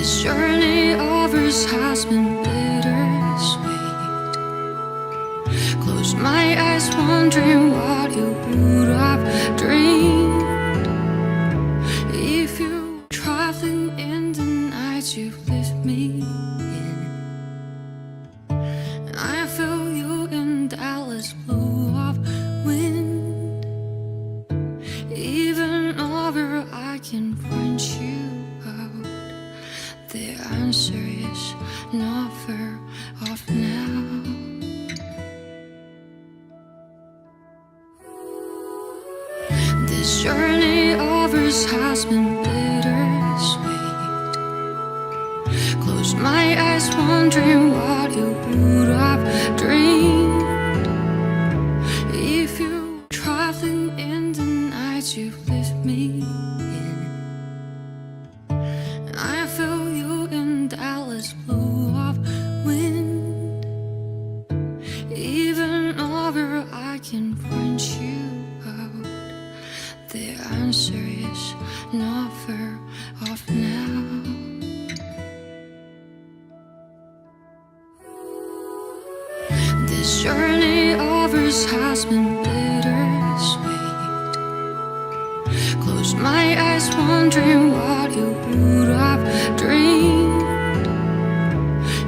This journey of ours has been bittersweet. Close my eyes, wondering what you would have dreamed if you were traveling in the nights you left me in. And I feel you in Dallas blue of wind. Even over, I can find you out. The answer is not far off now. This journey of ours has been bittersweet. Close my eyes, wondering what you would have dreamed if you were traveling in the nights you left me in. And I feel you in Dallas blue of wind. Even over, I can find you out. The answer is not far off now. This journey of ours has been bittersweet. Close my eyes, wondering what you would have dreamed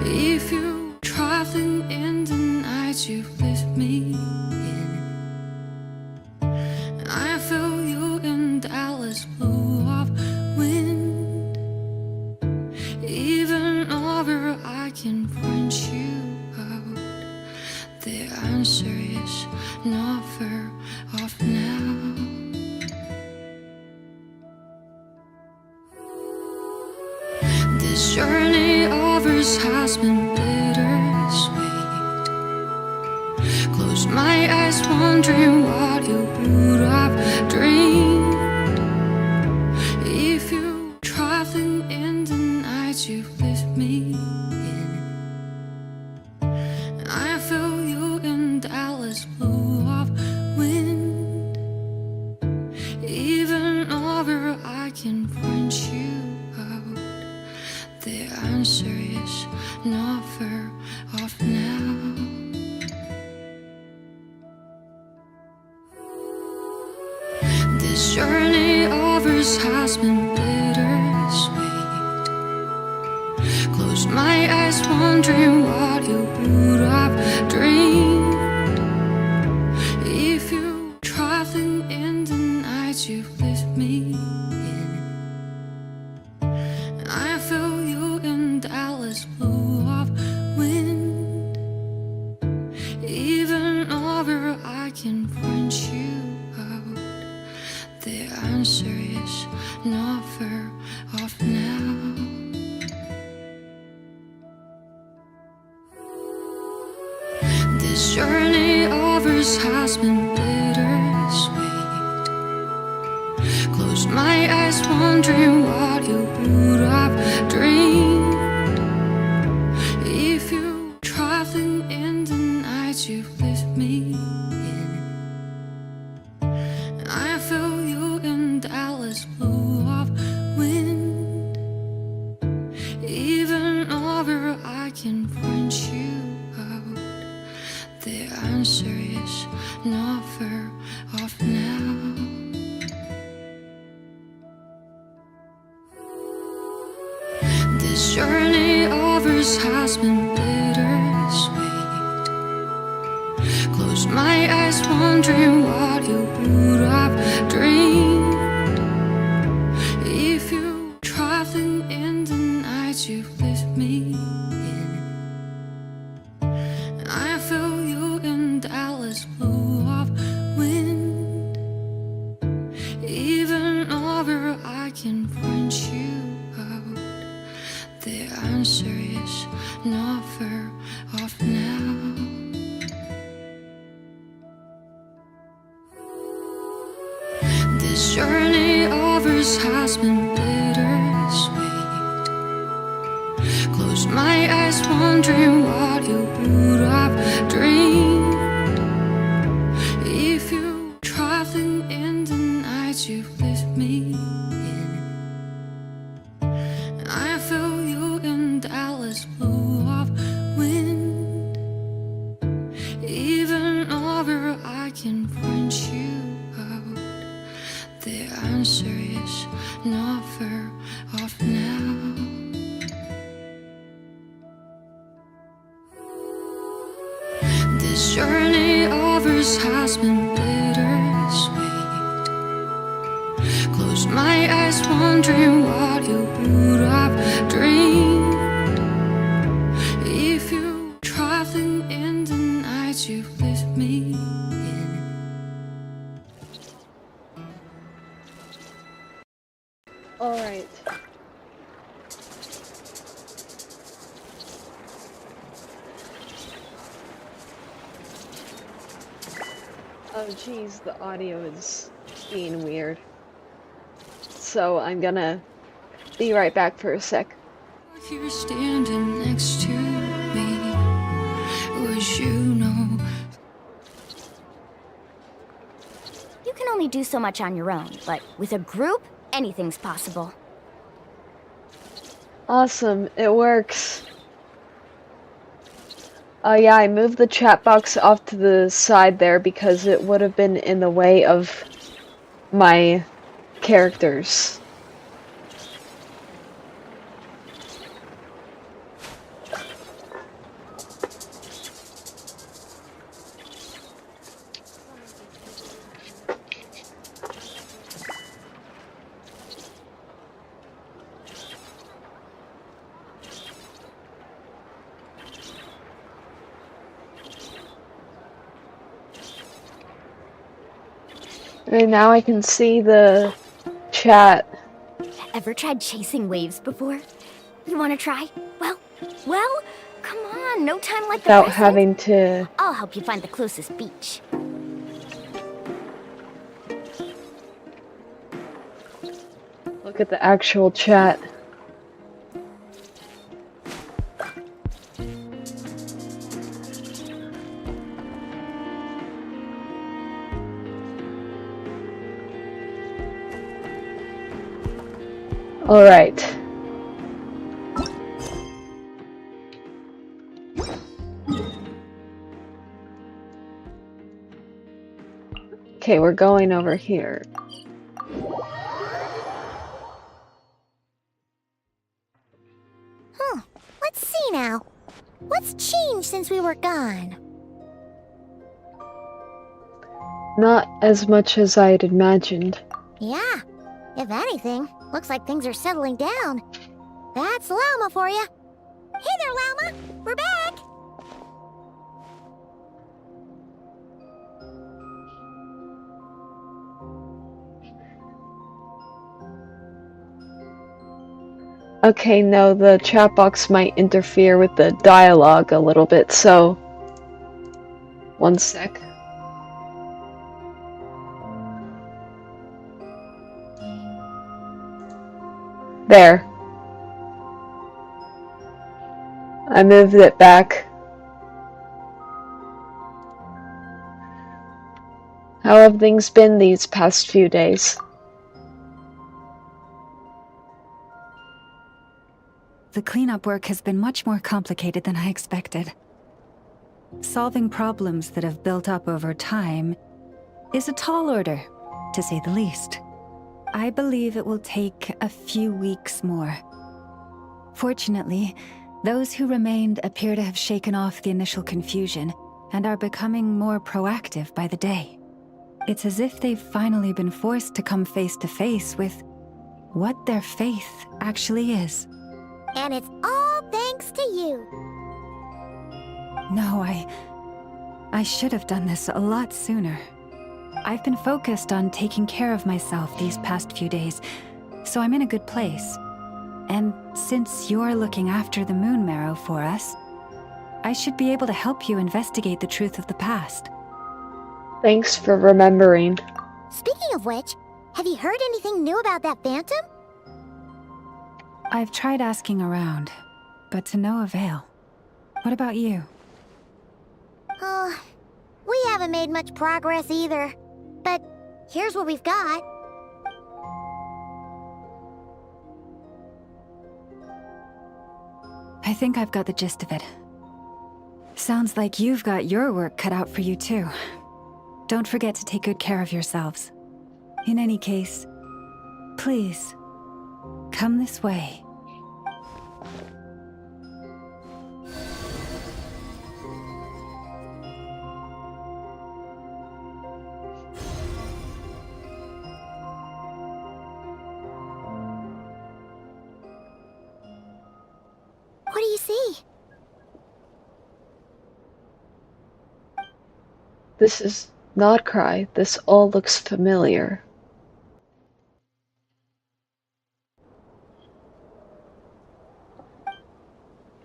if you were traveling in the nights you left me in. And I feel you in Dallas blue of wind. Even over, I can find you out. The answer is not far off now. This journey of ours has been bittersweet. Close my eyes, wondering what you would have dreamed if you were traveling in the nights you left me in. And I feel you in Dallas blue of wind. Even over, I can find you out. The answer is not far off now. This journey of ours has been bittersweet. Close my eyes, wondering what you would have dreamed if you were traveling in the nights you left me in. And I feel you in Dallas blue of wind. Even over, I can find you out. The answer is not far off now. This journey of ours has been bittersweet. Close my eyes, wondering what you would have dreamed if you were traveling in the nights you left me in. And I feel you in Dallas blue of wind. Even over, I can find you out. The answer is not far off now. This journey of ours has been bittersweet. Close my eyes, wondering what you would have dreamed if you were traveling in the nights you left me in. And I feel you in Dallas blue of wind. Even over, I can find you out. The answer is not far off now. This journey of ours has been bittersweet. Close my eyes, wondering what you would have dreamed if you were traveling in the nights you left me in. And I feel you This journey of ours has been bittersweet. Close my eyes, wondering what you would have dreamed if you were traveling in the nights you left me in. Alright. Oh geez, the audio is being weird. So I'm gonna be right back for a sec. You're standing next to me, wish you know. You can only do so much on your own, but with a group, anything's possible. Awesome, it works. Yeah, I moved the chat box off to the side there because it would have been in the way of my characters. And now I can see the chat. Ever tried chasing waves before? You want to try? Well, come on, no time like the Without present. having to... I'll help you find the closest beach. Look at the actual chat. All right. Okay, we're going over here. Let's see now. What's changed since we were gone? Not as much as I had imagined. Yeah, if anything, looks like things are settling down. That's Llama for you. Hey there, Llama. We're back. Okay, no, the chat box might interfere with the dialogue a little bit, so... One sec. There. I moved it back. How have things been these past few days? The cleanup work has been much more complicated than I expected. Solving problems that have built up over time is a tall order, to say the least. I believe it will take a few weeks more. Fortunately, those who remained appear to have shaken off the initial confusion and are becoming more proactive by the day. It's as if they've finally been forced to come face to face with what their faith actually is. And it's all thanks to you. No, I should have done this a lot sooner. I've been focused on taking care of myself these past few days, so I'm in a good place. And since you're looking after the Moon Marrow for us, I should be able to help you investigate the truth of the past. Thanks for remembering. Speaking of which, have you heard anything new about that phantom? I've tried asking around, but to no avail. What about you? Oh, we haven't made much progress either. But here's what we've got. I think I've got the gist of it. Sounds like you've got your work cut out for you too. Don't forget to take good care of yourselves. In any case, please, come this way. This is Nod Krai. This all looks familiar.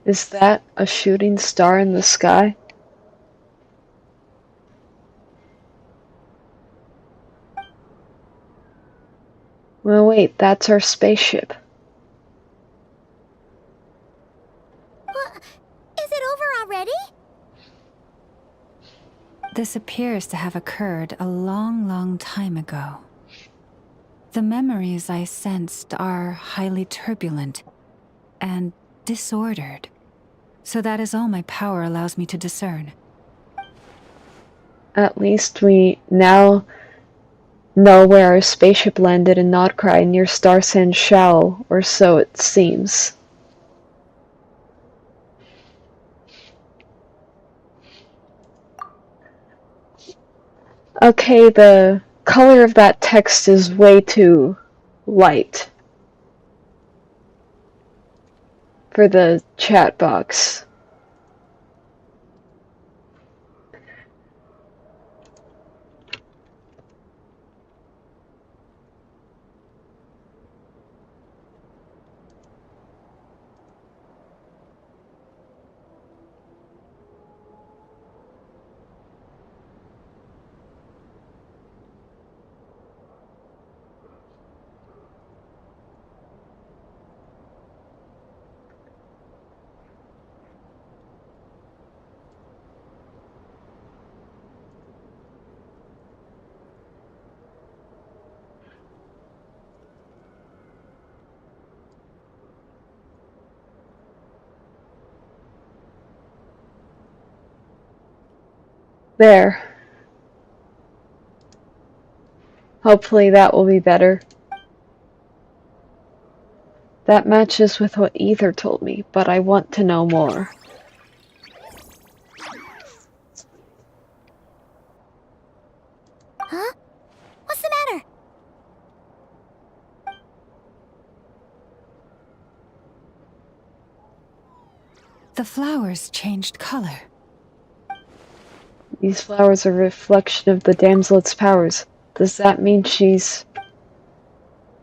Is that a shooting star in the sky? Well, wait, that's our spaceship. Is it over already? This appears to have occurred a long, long time ago. The memories I sensed are highly turbulent and disordered. So that is all my power allows me to discern. At least we now know where our spaceship landed in Nod Krai near Star Sand Shao, or so it seems. Okay, the color of that text is way too light for the chat box. There. Hopefully that will be better. That matches with what Ether told me, but I want to know more. Huh? What's the matter? The flowers changed color. These flowers are a reflection of the damselet's powers. Does that mean she's...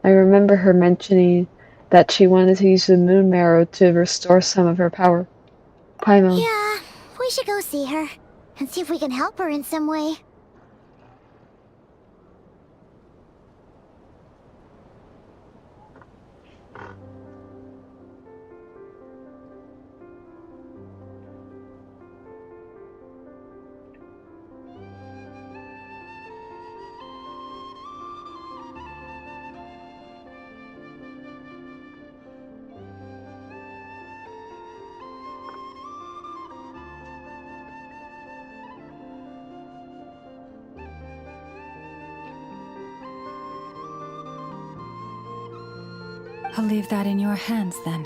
I remember her mentioning that she wanted to use the moon marrow to restore some of her power. Paimon. Yeah, we should go see her and see if we can help her in some way. I'll leave that in your hands then.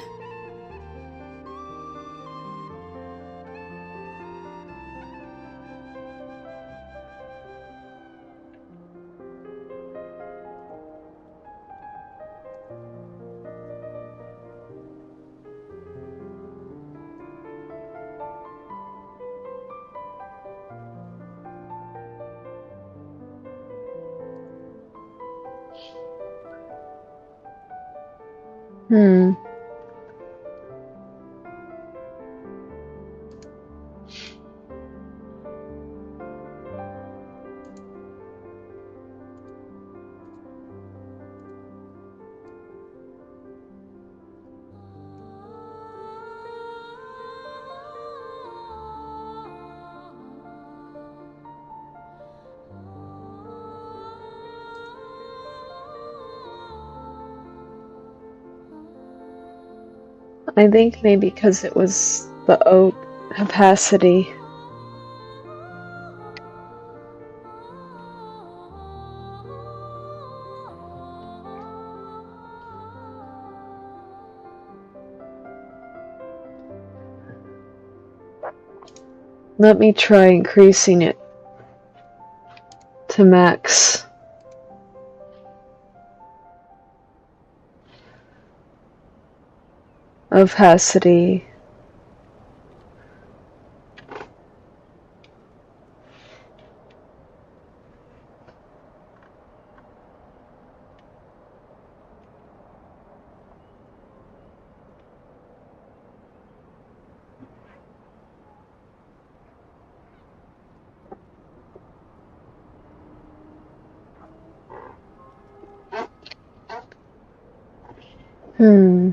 Hmm. I think maybe because it was the oat capacity. Let me try increasing it to max. Opacity. Hmm.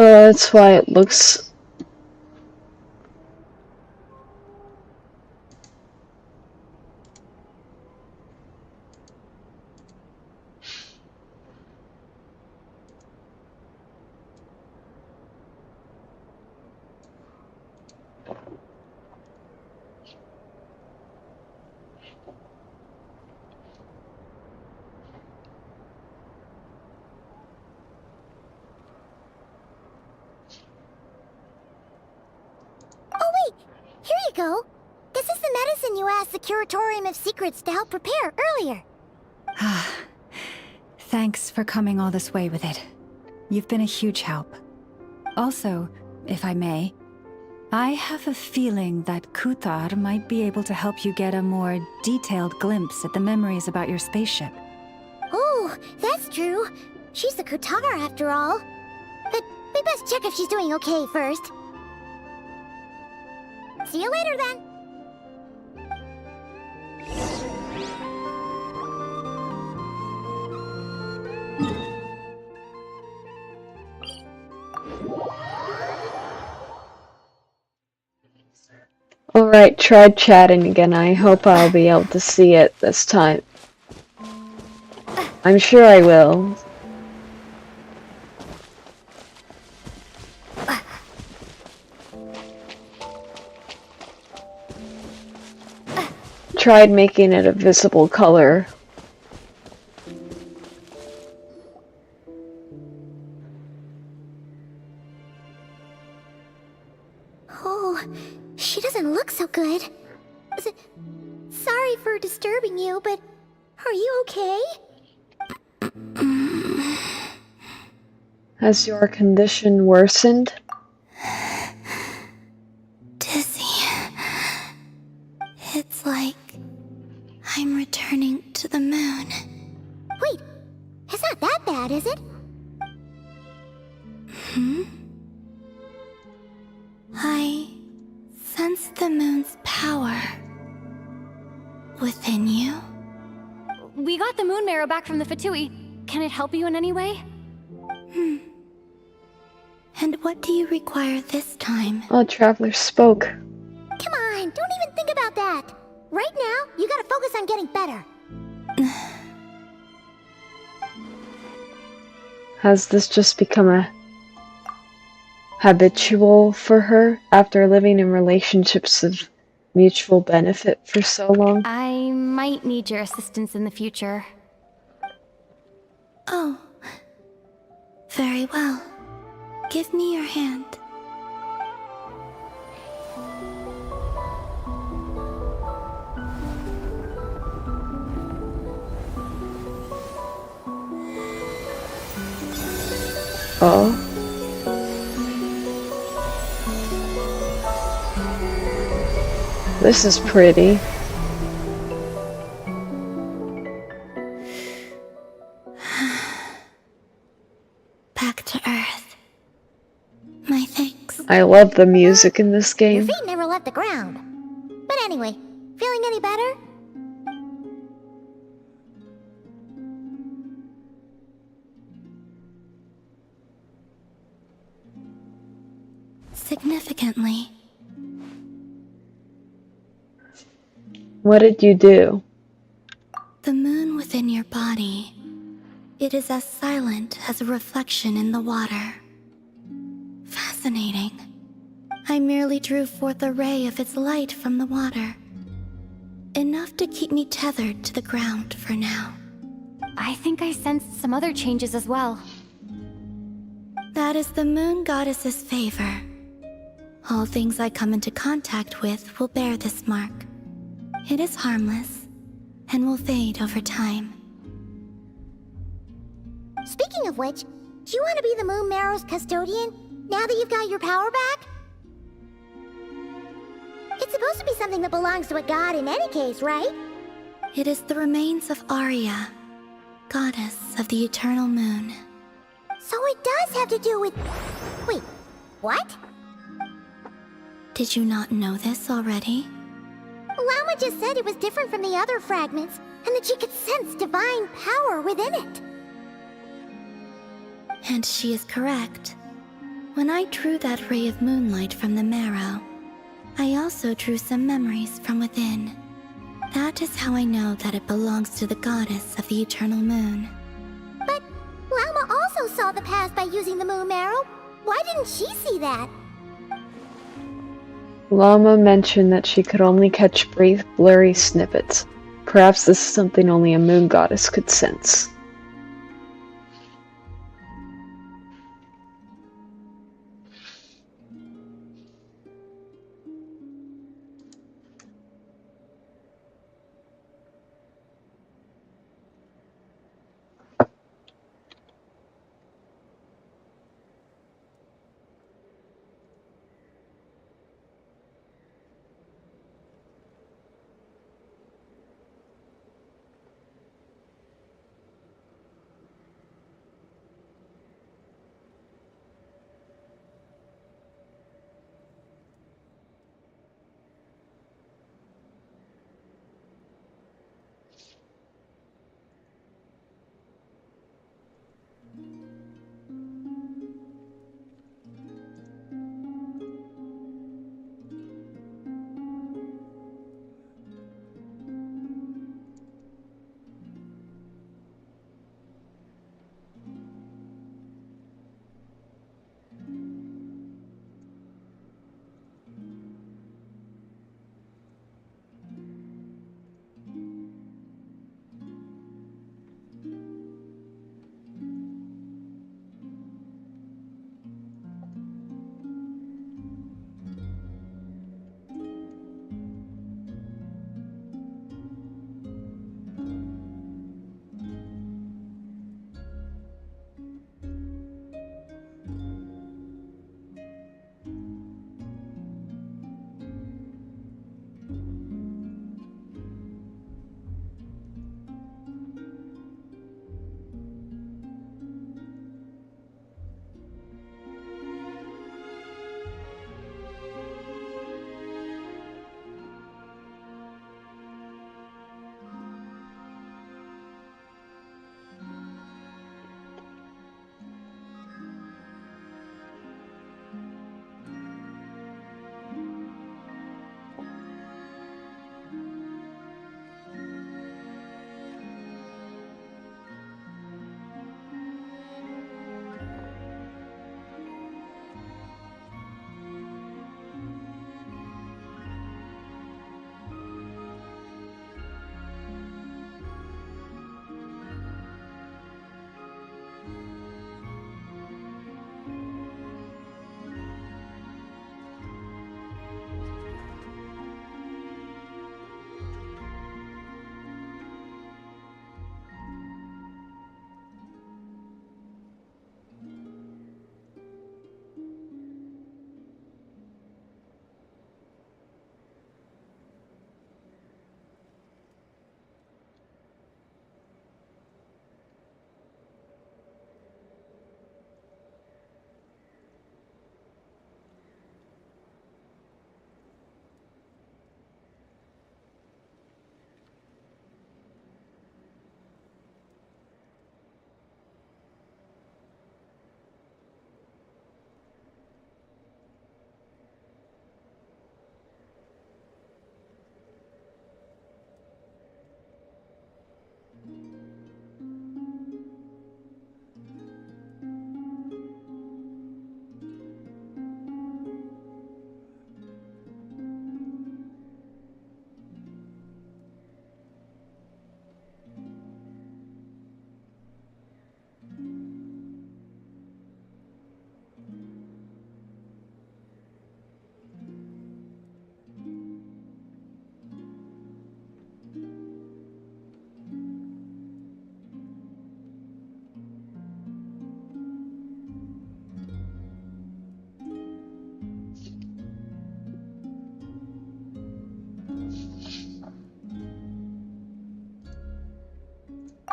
That's why it looks. Oh, wait! Here you go! This is the medicine you asked the Curatorium of Secrets to help prepare earlier. Thanks for coming all this way with it. You've been a huge help. Also, if I may, I have a feeling that Kuthar might be able to help you get a more detailed glimpse at the memories about your spaceship. Oh, that's true. She's the Kutar after all. But we best check if she's doing okay first. See you later then. Alright, tried chatting again. I hope I'll be able to see it this time. I'm sure I will. Tried making it a visible color. Oh, she doesn't look so good. Sorry for disturbing you, but are you okay? Has your condition worsened? Dizzy. It's like I'm returning to the moon. Wait, it's not that bad, is it? I sense the moon's power within you. We got the moon marrow back from the Fatui. Can it help you in any way? And what do you require this time? Oh, Traveler spoke. Come on, don't even think about that. Right now, you gotta focus on getting better. Has this just become a habitual for her after living in relationships of mutual benefit for so long? I might need your assistance in the future. Oh. Very well. Give me your hand. Oh. This is pretty. Back to Earth. My thanks. I love the music in this Your game. feet never left the ground. But anyway, feeling any better? Significantly. What did you do? The moon within your body. It is as silent as a reflection in the water. Fascinating. I merely drew forth a ray of its light from the water. Enough to keep me tethered to the ground for now. I think I sensed some other changes as well. That is the moon goddess's favor. All things I come into contact with will bear this mark. It is harmless, and will fade over time. Speaking of which, do you want to be the Moon Marrow's custodian, now that you've got your power back? It's supposed to be something that belongs to a god in any case, right? It is the remains of Arya, goddess of the eternal moon. So it does have to do with... Wait, what? Did you not know this already? Llama just said it was different from the other fragments, and that she could sense divine power within it. And she is correct. When I drew that ray of moonlight from the marrow, I also drew some memories from within. That is how I know that it belongs to the goddess of the eternal moon. But Llama also saw the past by using the Moon Marrow. Why didn't she see that? Llama mentioned that she could only catch brief, blurry snippets. Perhaps this is something only a moon goddess could sense.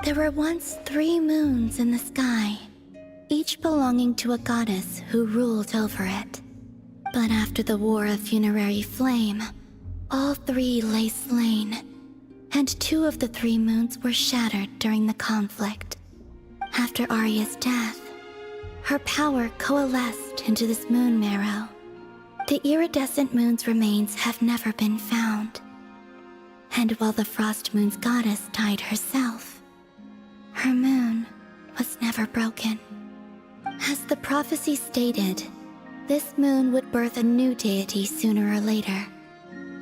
There were once 3 moons in the sky, each belonging to a goddess who ruled over it. But after the War of Funerary Flame, all 3 lay slain, and 2 of the 3 moons were shattered during the conflict. After Arya's death, her power coalesced into this moon marrow. The iridescent moon's remains have never been found. And while the Frost Moon's goddess died herself, her moon was never broken. As the prophecy stated, this moon would birth a new deity sooner or later.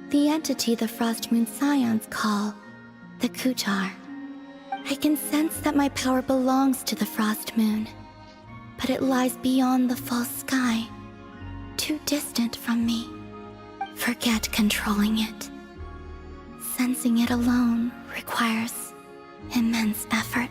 The entity the Frost Moon Scions call the Kutar. I can sense that my power belongs to the Frost Moon, but it lies beyond the false sky, too distant from me. Forget controlling it. Sensing it alone requires immense effort.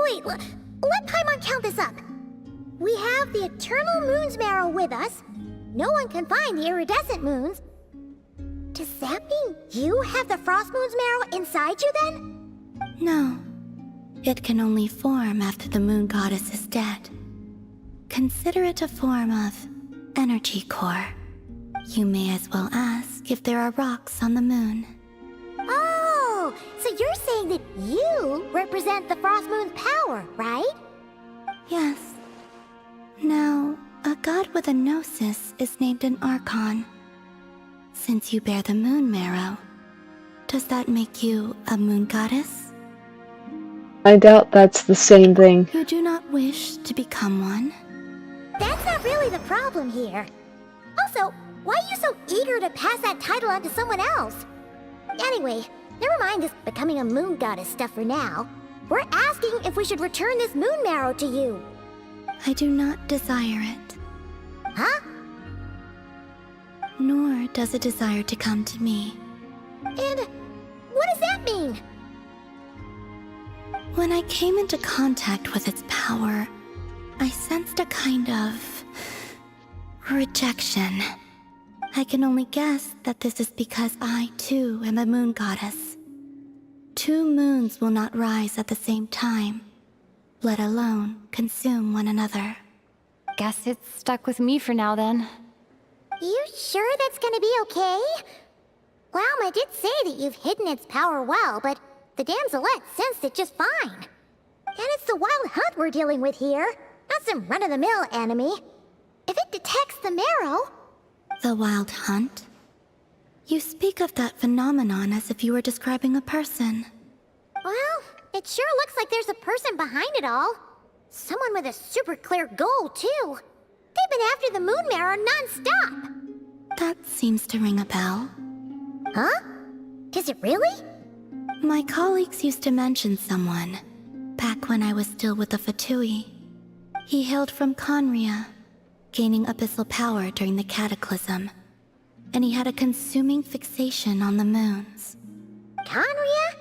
Wait, let Paimon count this up. We have the Eternal Moon's Marrow with us. No one can find the iridescent moons. Does that mean you have the Frost Moon's Marrow inside you then? No. It can only form after the moon goddess is dead. Consider it a form of energy core. You may as well ask if there are rocks on the moon. Oh, so you're saying that you represent the Frost Moon's power, right? Yes. Now, a god with a gnosis is named an Archon. Since you bear the moon marrow, does that make you a moon goddess? I doubt that's the same thing. You do not wish to become one? That's not really the problem here. Also, why are you so eager to pass that title on to someone else? Anyway, never mind this becoming a moon goddess stuff for now. We're asking if we should return this moon marrow to you. I do not desire it. Huh? Nor does it desire to come to me. And what does that mean? When I came into contact with its power, I sensed a kind of rejection. I can only guess that this is because I, too, am a moon goddess. 2 moons will not rise at the same time, let alone consume one another. Guess it's stuck with me for now then. You sure that's gonna be okay? Lauma did say that you've hidden its power well, but the damselette sensed it just fine. And it's the wild hunt we're dealing with here, not some run-of-the-mill enemy. If it detects the marrow... The wild hunt? You speak of that phenomenon as if you were describing a person. Well, it sure looks like there's a person behind it all. Someone with a super clear goal, too. They've been after the moon marrow non-stop. That seems to ring a bell. Huh? Does it really? My colleagues used to mention someone, back when I was still with the Fatui. He hailed from Conria, gaining abyssal power during the Cataclysm, and he had a consuming fixation on the moons. Conria?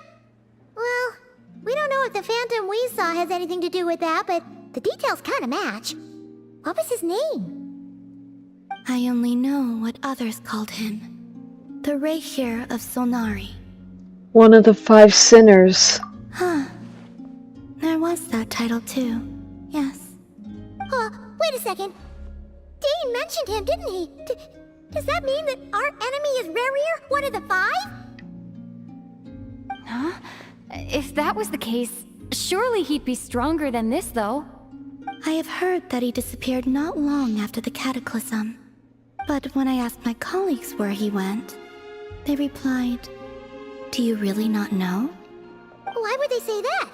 We don't know if the phantom we saw has anything to do with that, but the details kind of match. What was his name? I only know what others called him. The Reikir of Solnari. One of the 5 sinners. Huh. There was that title too. Yes. Wait a second. Dane mentioned him, didn't he? Does that mean that our enemy is Rerir, one of the 5? Huh? If that was the case, surely he'd be stronger than this, though. I have heard that he disappeared not long after the cataclysm. But when I asked my colleagues where he went, they replied, "Do you really not know?" Why would they say that?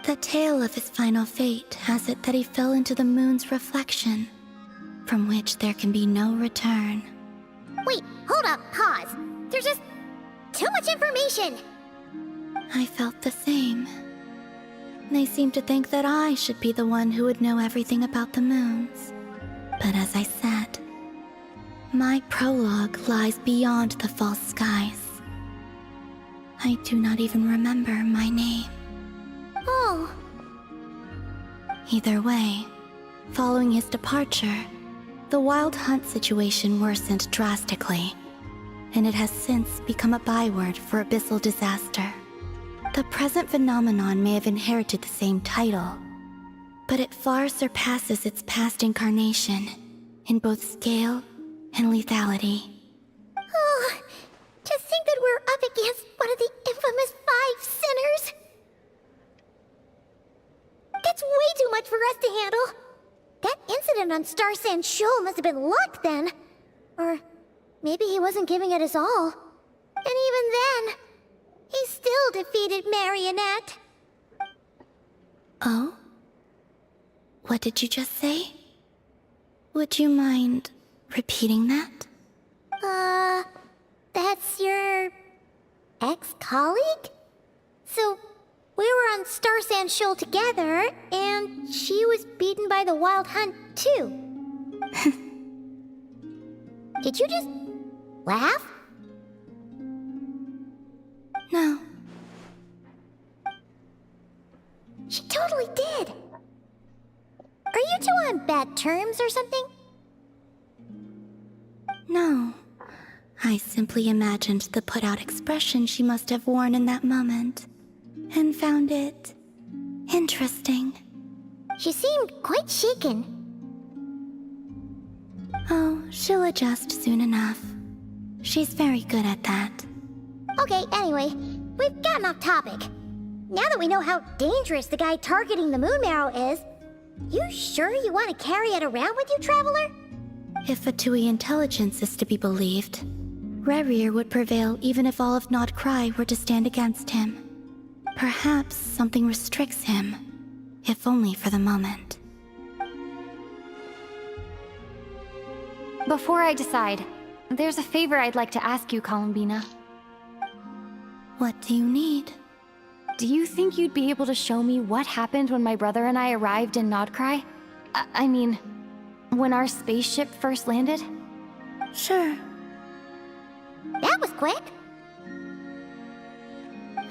The tale of his final fate has it that he fell into the moon's reflection, from which there can be no return. Wait, hold up, pause. There's just too much information. I felt the same. They seemed to think that I should be the one who would know everything about the moons. But as I said, my prologue lies beyond the false skies. I do not even remember my name. Oh, Either way, following his departure, the Wild Hunt situation worsened drastically, and it has since become a byword for abyssal disaster. The present phenomenon may have inherited the same title, but it far surpasses its past incarnation in both scale and lethality. oh, to think that we're up against one of the infamous 5 sinners. That's way too much for us to handle. That incident on Star Sand Shoal must have been luck then. Or maybe he wasn't giving it his all. And even then, he still defeated Marionette. Oh? What did you just say? Would you mind repeating that? That's your ex-colleague? So, we were on Star Sand Shoal together, and she was beaten by the Wild Hunt too. Did you just laugh? No. She totally did. Are you two on bad terms or something? No. I simply imagined the put-out expression she must have worn in that moment, and found it interesting. She seemed quite shaken. Oh, she'll adjust soon enough. She's very good at that. Okay, anyway, we've gotten off topic. Now that we know how dangerous the guy targeting the Moon Marrow is, you sure you want to carry it around with you, Traveler? If Fatui intelligence is to be believed, Rerir would prevail even if all of Nod Krai were to stand against him. Perhaps something restricts him, if only for the moment. Before I decide, there's a favor I'd like to ask you, Columbina. What do you need? Do you think you'd be able to show me what happened when my brother and I arrived in Nod Krai? I mean, when our spaceship first landed? Sure. That was quick.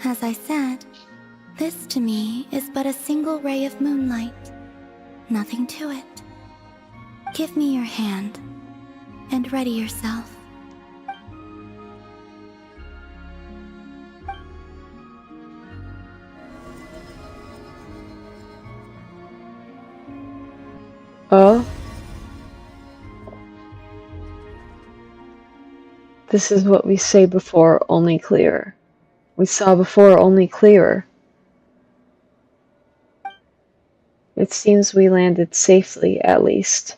As I said, this to me is but a single ray of moonlight. Nothing to it. Give me your hand, and ready yourself. Oh? This is what we say before, only clearer. We saw before, only clearer. It seems we landed safely, at least.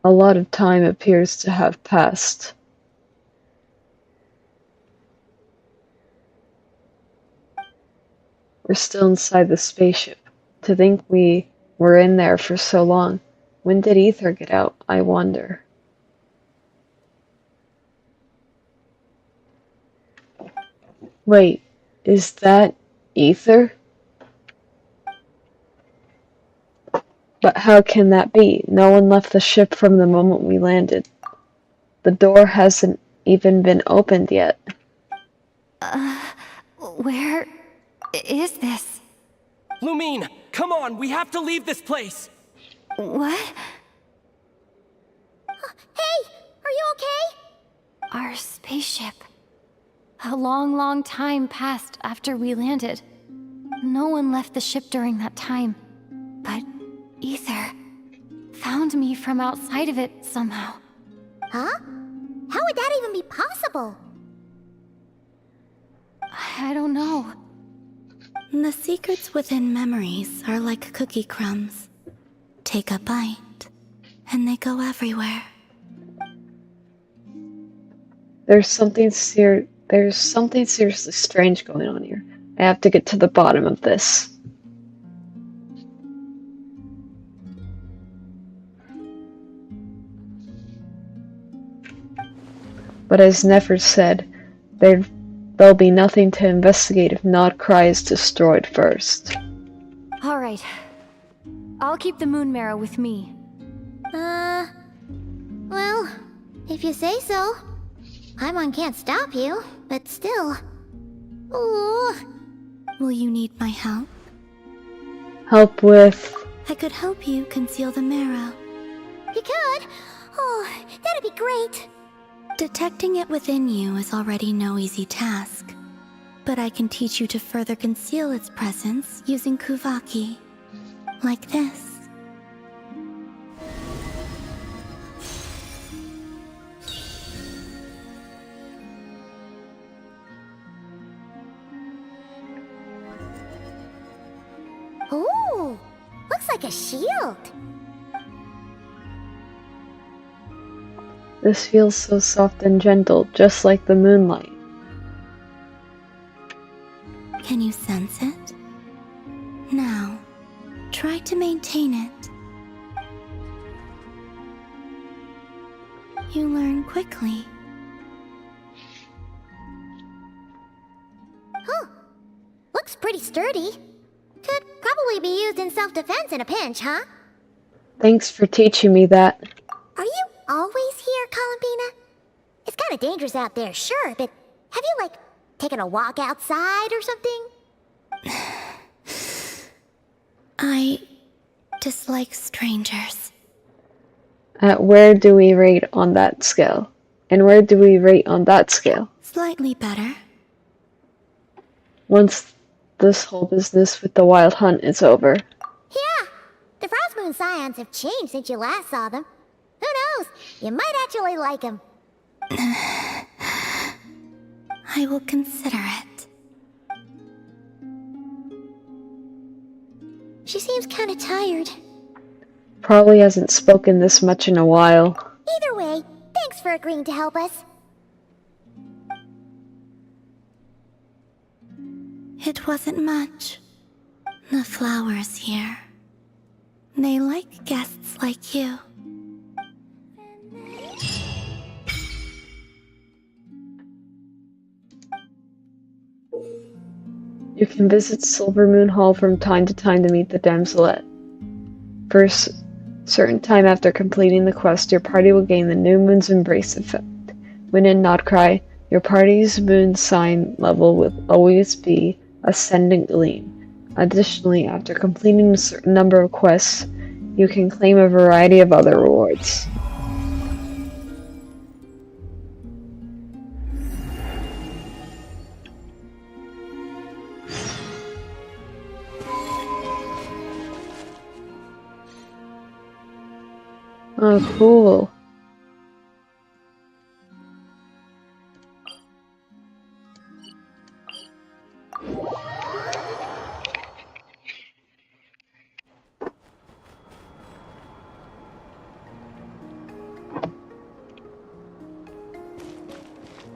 A lot of time appears to have passed. We're still inside the spaceship. To think we were in there for so long. When did Ether get out, I wonder? Wait, is that Ether? But how can that be? No one left the ship from the moment we landed. The door hasn't even been opened yet. Where is this? Lumine, come on, we have to leave this place! What? Hey, are you okay? Our spaceship. A long, long time passed after we landed. No one left the ship during that time. But Ether found me from outside of it somehow. Huh? How would that even be possible? I don't know. The secrets within memories are like cookie crumbs. Take a bite, and they go everywhere. There's something seriously strange going on here. I have to get to the bottom of this. But as Nefer said, there'll be nothing to investigate if Nod Krai is destroyed first. Alright. I'll keep the moon marrow with me. Well, if you say so. Paimon can't stop you, but still. Ooh. Will you need my help? Help with... I could help you conceal the marrow. You could? Oh, that'd be great. Detecting it within you is already no easy task. But I can teach you to further conceal its presence using Kuvaki. Like this. Ooh, looks like a shield. This feels so soft and gentle, just like the moonlight. Can you sense it? Now, try to maintain it. You learn quickly. Huh. Looks pretty sturdy. Could probably be used in self-defense in a pinch, huh? Thanks for teaching me that. Are you always here, Columbina? It's kind of dangerous out there, sure, but have you, like, taken a walk outside or something? I dislike strangers. Where do we rate on that scale? And where do we rate on that scale? Slightly better. Once this whole business with the wild hunt is over. Yeah, the Frost Moon Scions have changed since you last saw them. Who knows? You might actually like them. I will consider it. She seems kind of tired. Probably hasn't spoken this much in a while. Either way, thanks for agreeing to help us. It wasn't much. The flowers here. They like guests like you. You can visit Silver Moon Hall from time to time to meet the damselette. For a certain time after completing the quest, your party will gain the New Moon's Embrace effect. When in Nod Krai, your party's moon sign level will always be Ascendant Gleam. Additionally, after completing a certain number of quests, you can claim a variety of other rewards. Oh, cool.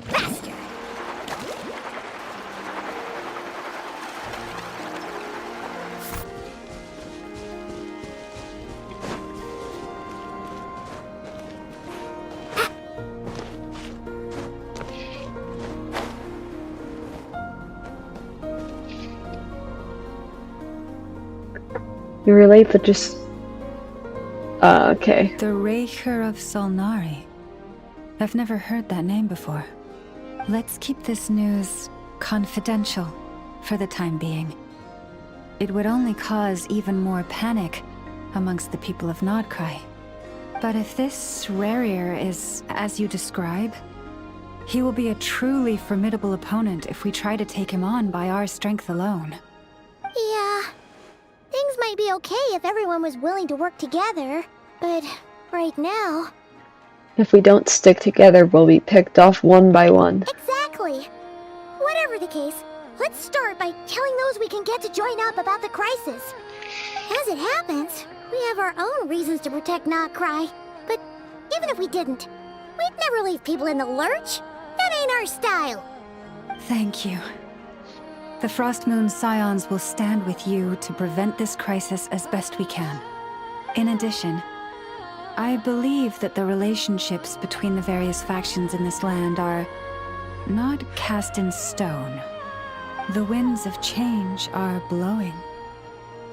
Faster! You relate, but just Okay. The Raker of Solnari. I've never heard that name before. Let's keep this news confidential for the time being. It would only cause even more panic amongst the people of Nod Krai. But if this Rarier is as you describe, he will be a truly formidable opponent if we try to take him on by our strength alone. Yeah. Things might be okay if everyone was willing to work together, but right now... If we don't stick together, we'll be picked off one by one. Exactly! Whatever the case, let's start by telling those we can get to join up about the crisis. As it happens, we have our own reasons to protect Nod Krai, but even if we didn't, we'd never leave people in the lurch. That ain't our style. Thank you. The Frost Moon Scions will stand with you to prevent this crisis as best we can. In addition, I believe that the relationships between the various factions in this land are not cast in stone. The winds of change are blowing,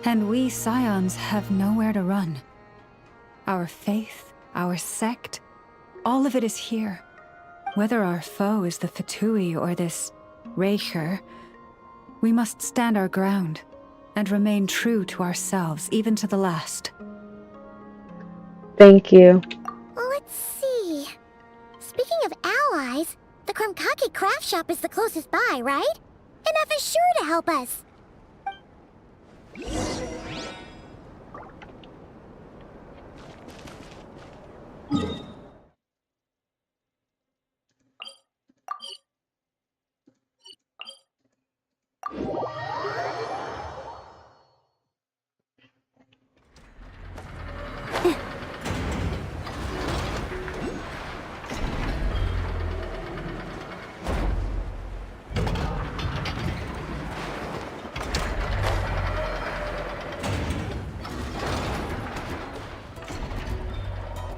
and we Scions have nowhere to run. Our faith, our sect, all of it is here. Whether our foe is the Fatui or this Raker, we must stand our ground and remain true to ourselves, even to the last. Thank you. Let's see. Speaking of allies, the Krumkake craft shop is the closest by, right? Enough is sure to help us.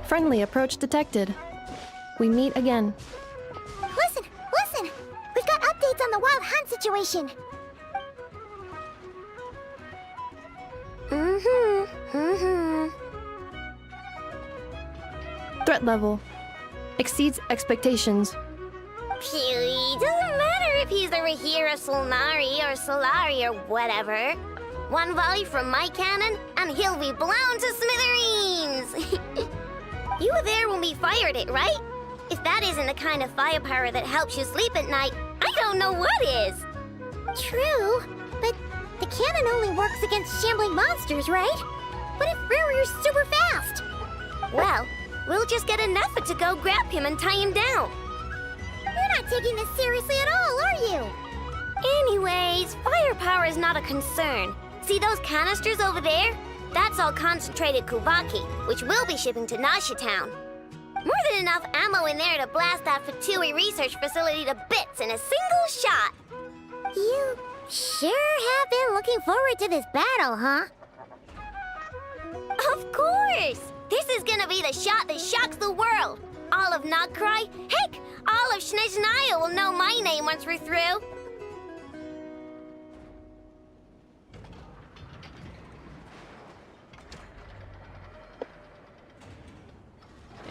Friendly approach detected. We meet again. Listen! We've got updates on the wild hunt situation. Threat level exceeds expectations. Phew, doesn't matter if he's the Rahira Solnari or Solari or whatever. One volley from my cannon, and he'll be blown to smithereens! You were there when we fired it, right? If that isn't the kind of firepower that helps you sleep at night, I don't know what is! True, but the cannon only works against shambling monsters, right? What if Rarier's super fast? Well, we'll just get an effort to go grab him and tie him down. You're not taking this seriously at all, are you? Anyways, firepower is not a concern. See those canisters over there? That's all concentrated Kuvaki, which we'll be shipping to Nasha Town. More than enough ammo in there to blast that Fatui research facility to bits in a single shot. You sure have been looking forward to this battle, huh? Of course! This is gonna be the shot that shocks the world. All of Nod Krai, heck, all of Snezhnaya will know my name once we're through.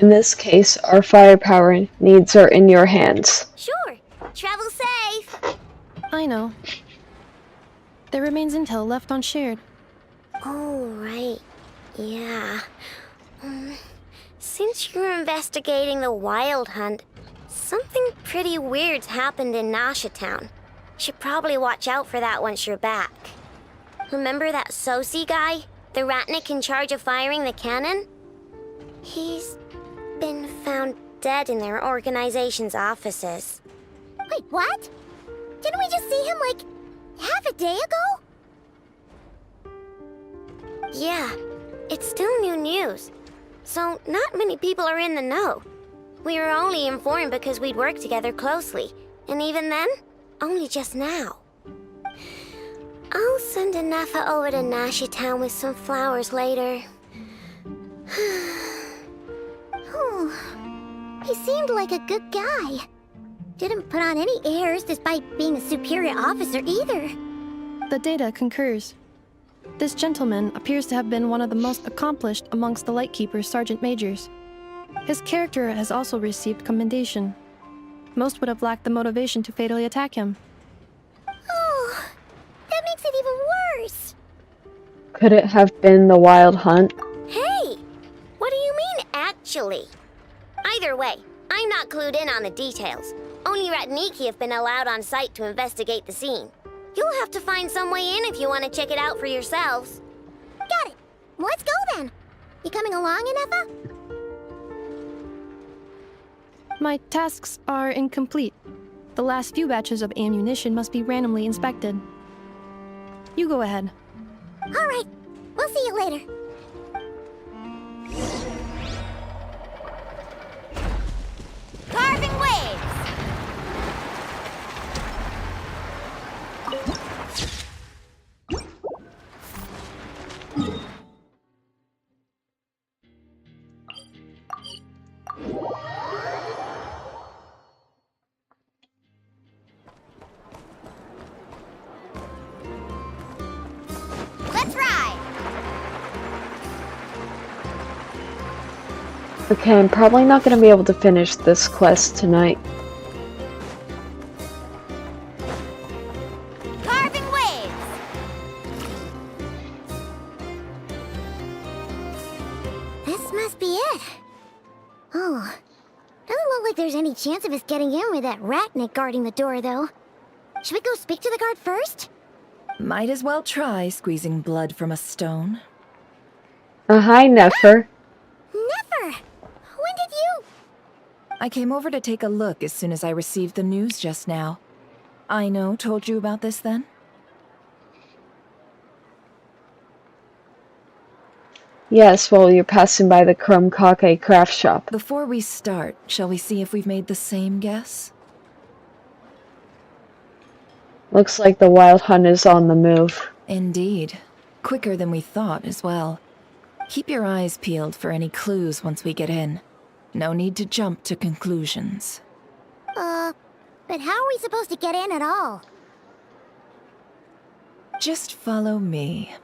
In this case, our firepower needs are in your hands. Sure. Travel safe. I know. There remains intel left unshared. Oh, right. Yeah. Since you're investigating the wild hunt, something pretty weird's happened in Nasha Town. Should probably watch out for that once you're back. Remember that Sosi guy? The Ratnik in charge of firing the cannon? He's been found dead in their organization's offices. Wait, what? Didn't we just see him, like, half a day ago? Yeah, it's still new news. So, not many people are in the know. We were only informed because we'd worked together closely. And even then, only just now. I'll send Anafa over to Nasha Town with some flowers later. He seemed like a good guy. Didn't put on any airs despite being a superior officer either. The data concurs. This gentleman appears to have been one of the most accomplished amongst the Lightkeeper's sergeant majors. His character has also received commendation. Most would have lacked the motivation to fatally attack him. Oh, that makes it even worse. Could it have been the Wild Hunt? Hey, what do you mean, actually? Either way, I'm not clued in on the details. Only Ratniki have been allowed on site to investigate the scene. You'll have to find some way in if you want to check it out for yourselves. Got it. Let's go then. You coming along, Inefa? My tasks are incomplete. The last few batches of ammunition must be randomly inspected. You go ahead. All right. We'll see you later. Carving waves! Let's ride! Okay, I'm probably not going to be able to finish this quest tonight. Carving waves! This must be it. Oh, doesn't look like there's any chance of us getting in with that Ratnik guarding the door, though. Should we go speak to the guard first? Might as well try squeezing blood from a stone. Hi, Nefer. Never! When did you... I came over to take a look as soon as I received the news just now. Aino told you about this then? Yes, while you're passing by the Chrome Kake craft shop. Before we start, shall we see if we've made the same guess? Looks like the Wild Hunt is on the move. Indeed. Quicker than we thought as well. Keep your eyes peeled for any clues once we get in. No need to jump to conclusions. But how are we supposed to get in at all? Just follow me.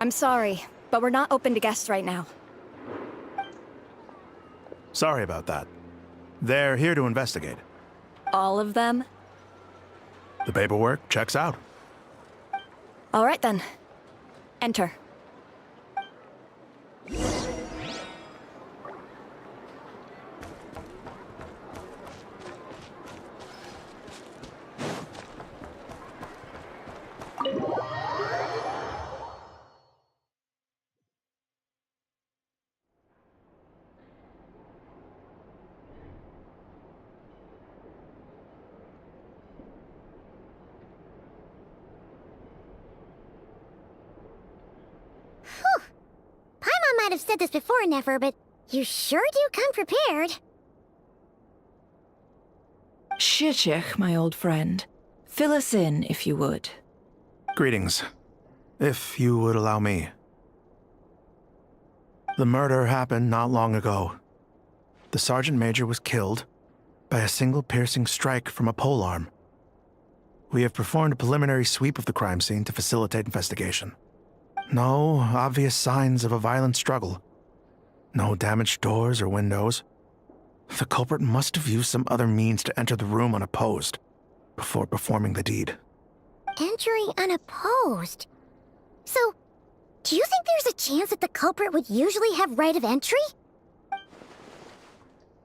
I'm sorry, but we're not open to guests right now. Sorry about that. They're here to investigate. All of them? The paperwork checks out. All right then. Enter. Paimon might have said this before, Nefer, but you sure do come prepared. Shishich, my old friend. Fill us in, if you would. Greetings. If you would allow me. The murder happened not long ago. The Sergeant Major was killed by a single piercing strike from a polearm. We have performed a preliminary sweep of the crime scene to facilitate investigation. No obvious signs of a violent struggle. No damaged doors or windows. The culprit must have used some other means to enter the room unopposed before performing the deed. Entering unopposed. So, do you think there's a chance that the culprit would usually have right of entry?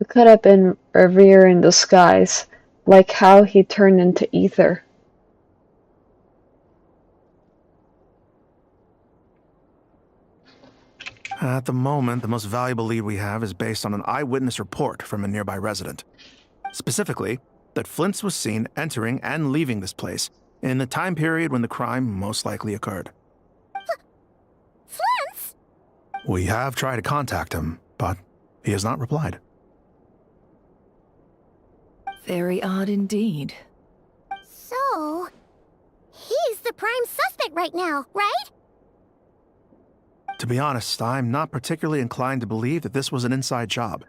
It could have been Revere in disguise, like how he turned into ether. At the moment, the most valuable lead we have is based on an eyewitness report from a nearby resident. Specifically, that Flint's was seen entering and leaving this place in the time period when the crime most likely occurred. Flint's? We have tried to contact him, but he has not replied. Very odd indeed. So, he's the prime suspect right now, right? To be honest, I'm not particularly inclined to believe that this was an inside job.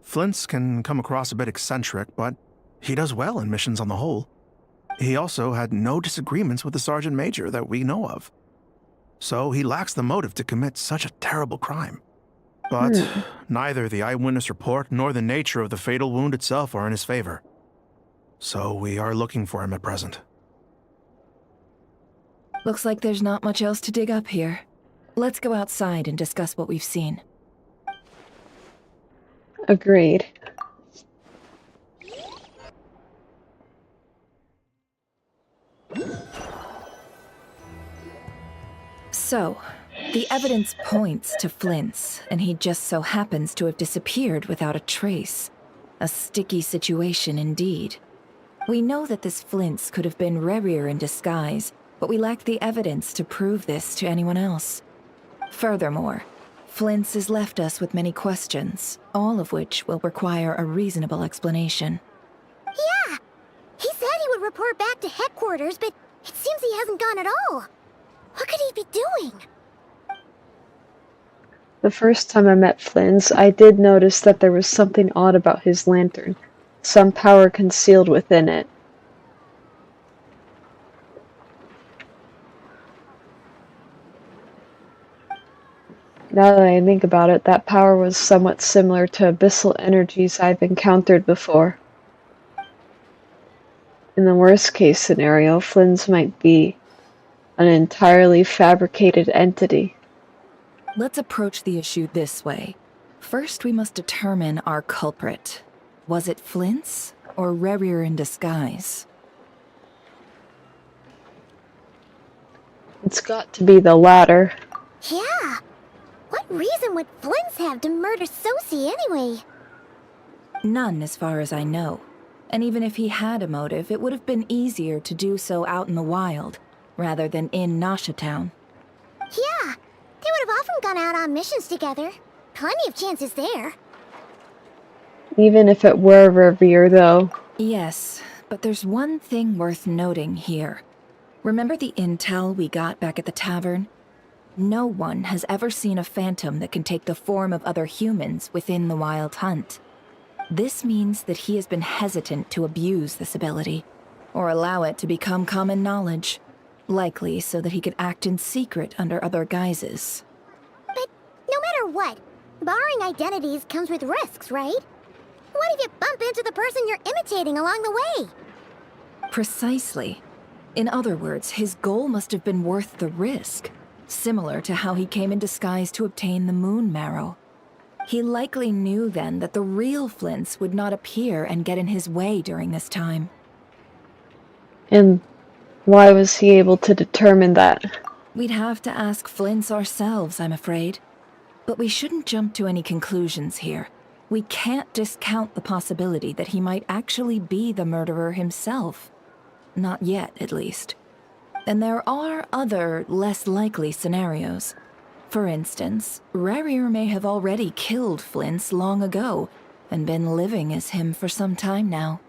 Flint's can come across a bit eccentric, but he does well in missions on the whole. He also had no disagreements with the Sergeant Major that we know of. So he lacks the motive to commit such a terrible crime. But neither the eyewitness report nor the nature of the fatal wound itself are in his favor. So we are looking for him at present. Looks like there's not much else to dig up here. Let's go outside and discuss what we've seen. Agreed. So, the evidence points to Flint's, and he just so happens to have disappeared without a trace. A sticky situation indeed. We know that this Flint's could have been Rerir in disguise, but we lack the evidence to prove this to anyone else. Furthermore, Flint's has left us with many questions, all of which will require a reasonable explanation. Yeah! He said he would report back to headquarters, but it seems he hasn't gone at all. What could he be doing? The first time I met Flynn's, I did notice that there was something odd about his lantern. Some power concealed within it. Now that I think about it, that power was somewhat similar to abyssal energies I've encountered before. In the worst case scenario, Flynn's might be an entirely fabricated entity. Let's approach the issue this way. First, we must determine our culprit. Was it Flint's or Rerir in disguise? It's got to be the latter. Yeah! What reason would Flint's have to murder Sosie anyway? None, as far as I know. And even if he had a motive, it would have been easier to do so out in the wild, rather than in Nasha Town. Yeah! They would have often gone out on missions together. Plenty of chances there. Even if it were Rerir, though. Yes, but there's one thing worth noting here. Remember the intel we got back at the tavern? No one has ever seen a phantom that can take the form of other humans within the Wild Hunt. This means that he has been hesitant to abuse this ability, or allow it to become common knowledge, likely so that he could act in secret under other guises. But no matter what, borrowing identities comes with risks, right? What if you bump into the person you're imitating along the way? Precisely. In other words, his goal must have been worth the risk, similar to how he came in disguise to obtain the moon marrow. He likely knew then that the real Flint's would not appear and get in his way during this time. And why was he able to determine that? We'd have to ask Flint's ourselves, I'm afraid. But we shouldn't jump to any conclusions here. We can't discount the possibility that he might actually be the murderer himself. Not yet, at least. And there are other, less likely scenarios. For instance, Rerir may have already killed Flint's long ago, and been living as him for some time now.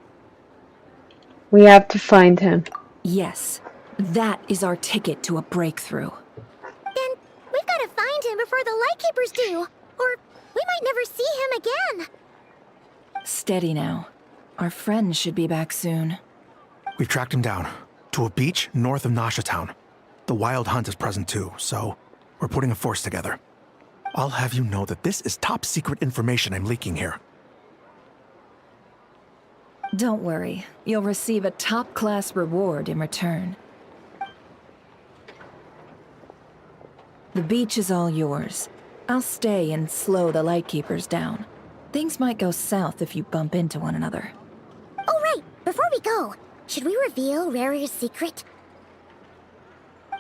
We have to find him. Yes, that is our ticket to a breakthrough. Then we've got to find him before the Lightkeepers do, or we might never see him again. Steady now. Our friend should be back soon. We've tracked him down to a beach north of Nasha Town. The Wild Hunt is present too, so we're putting a force together. I'll have you know that this is top secret information I'm leaking here. Don't worry, you'll receive a top-class reward in return. The beach is all yours. I'll stay and slow the Lightkeepers down. Things might go south if you bump into one another. Oh right, before we go, should we reveal Rerir's secret?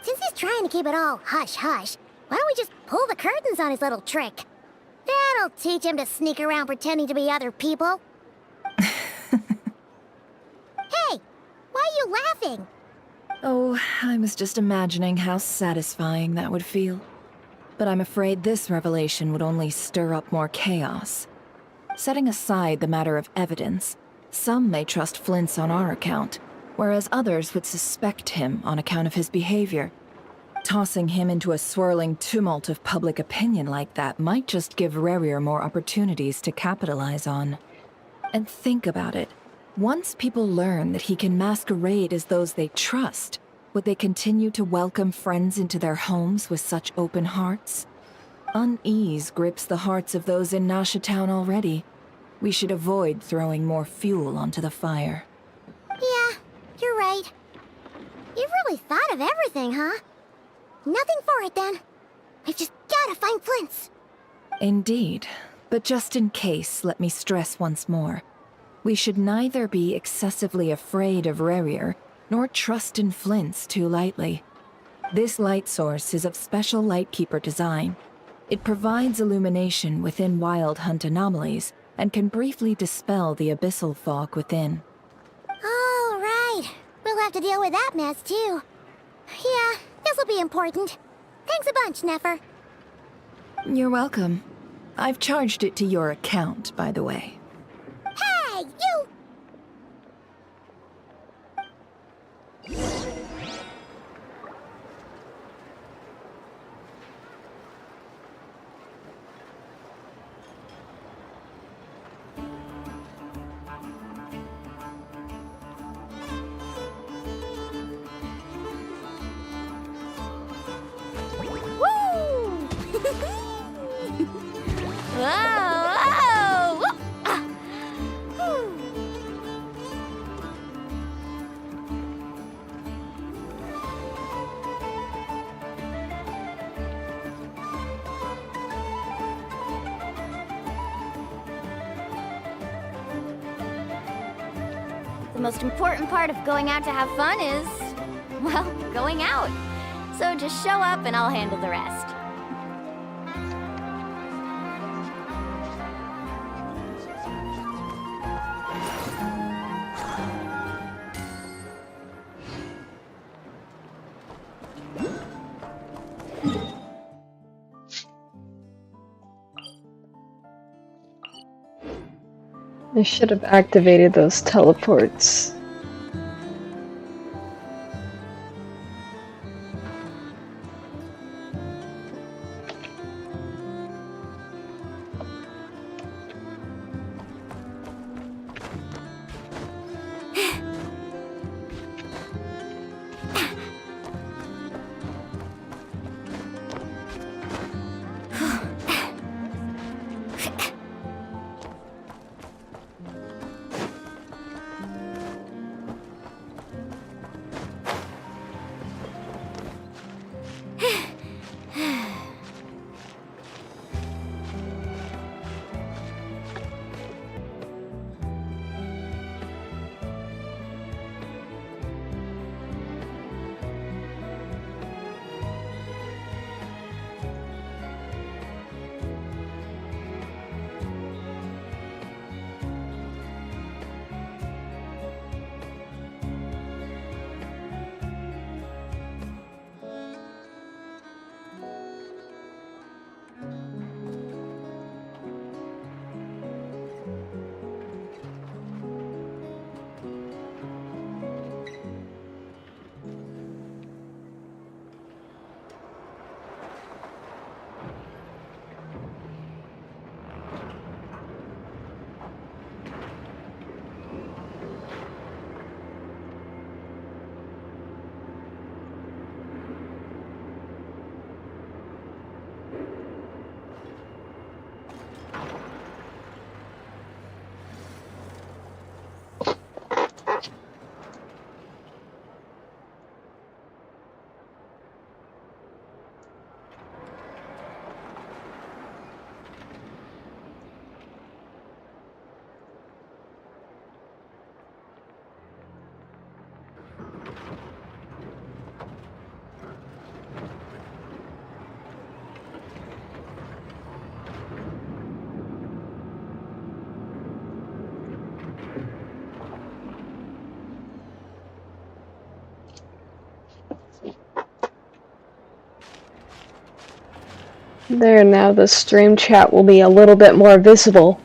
Since he's trying to keep it all hush-hush, why don't we just pull the curtains on his little trick? That'll teach him to sneak around pretending to be other people. Hey, why are you laughing? Oh, I was just imagining how satisfying that would feel. But I'm afraid this revelation would only stir up more chaos. Setting aside the matter of evidence, some may trust Flint's on our account, whereas others would suspect him on account of his behavior. Tossing him into a swirling tumult of public opinion like that might just give Rarier more opportunities to capitalize on. And think about it. Once people learn that he can masquerade as those they trust, would they continue to welcome friends into their homes with such open hearts? Unease grips the hearts of those in Nasha Town already. We should avoid throwing more fuel onto the fire. Yeah, you're right. You've really thought of everything, huh? Nothing for it then. We've just gotta find Flint's. Indeed. But just in case, let me stress once more. We should neither be excessively afraid of Rarier, nor trust in Flint's too lightly. This light source is of special Lightkeeper design. It provides illumination within Wild Hunt anomalies, and can briefly dispel the abyssal fog within. Oh, right. We'll have to deal with that mess, too. Yeah, this'll be important. Thanks a bunch, Nefer. You're welcome. I've charged it to your account, by the way. Hey, you! The most important part of going out to have fun is, well, going out. So just show up and I'll handle the rest. I should have activated those teleports. There, now the stream chat will be a little bit more visible.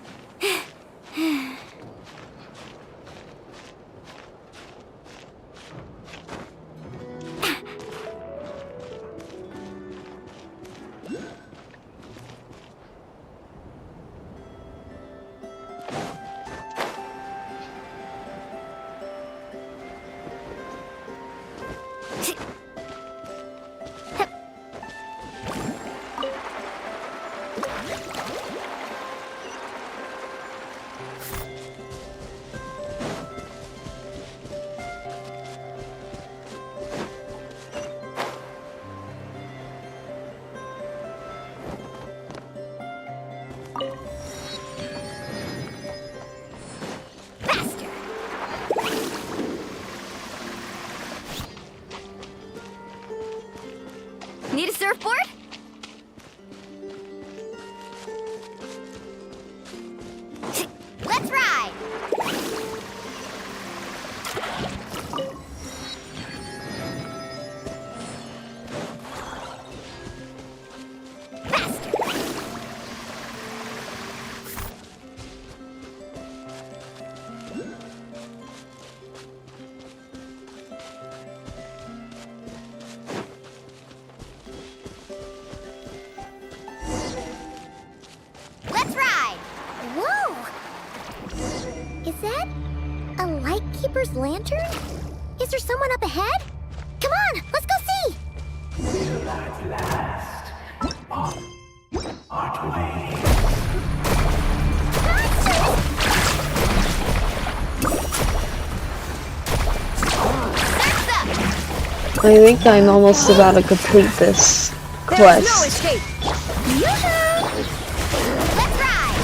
Need a surfboard? Let's ride! Faster! Let's ride! Whoa! Is that a Lightkeeper's lantern? Is there someone up ahead? Come on, let's go see! Will at last. Art waiting. I think I'm almost about to complete this quest. No escape! Yoo-hoo! Let's ride!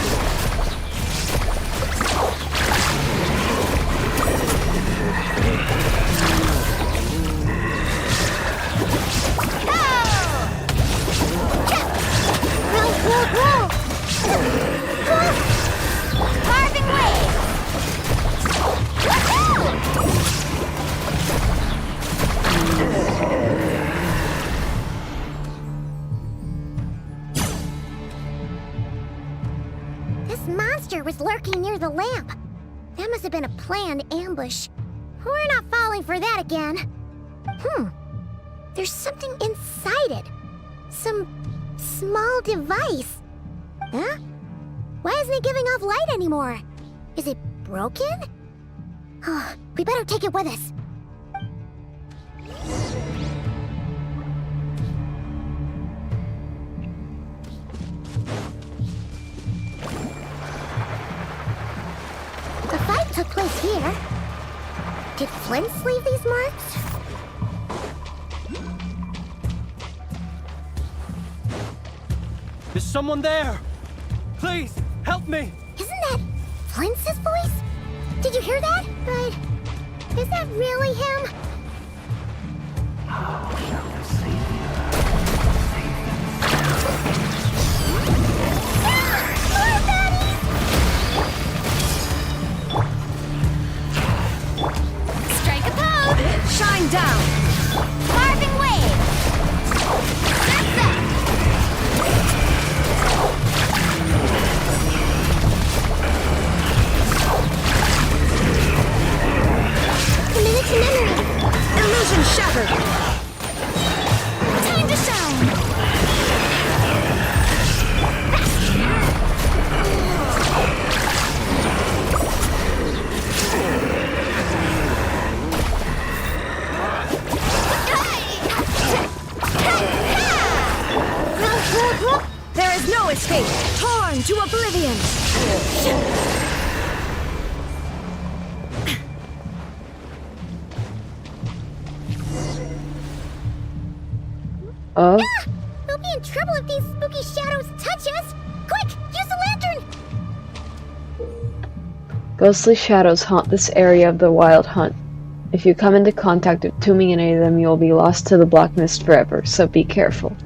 Carving waves! This monster was lurking near the lamp. That must have been a planned ambush. We're not falling for that again. There's something inside it. Some small device. Huh? Why isn't it giving off light anymore? Is it broken? Oh, we better take it with us. The fight took place here. Did Flint leave these marks? Is someone there? Please, help me! Isn't that Flint's voice? Did you hear that? But is that really him? How shall the Savior Strike a pose! Shine down! Carving waves! That's it! Committed to memory! Illusion shattered! Time to shine! There is no escape! Torn to oblivion! Oh? We'll be in trouble if these spooky shadows touch us! Quick, use the lantern! Ghostly shadows haunt this area of the Wild Hunt. If you come into contact with too many of them, you will be lost to the black mist forever, so be careful.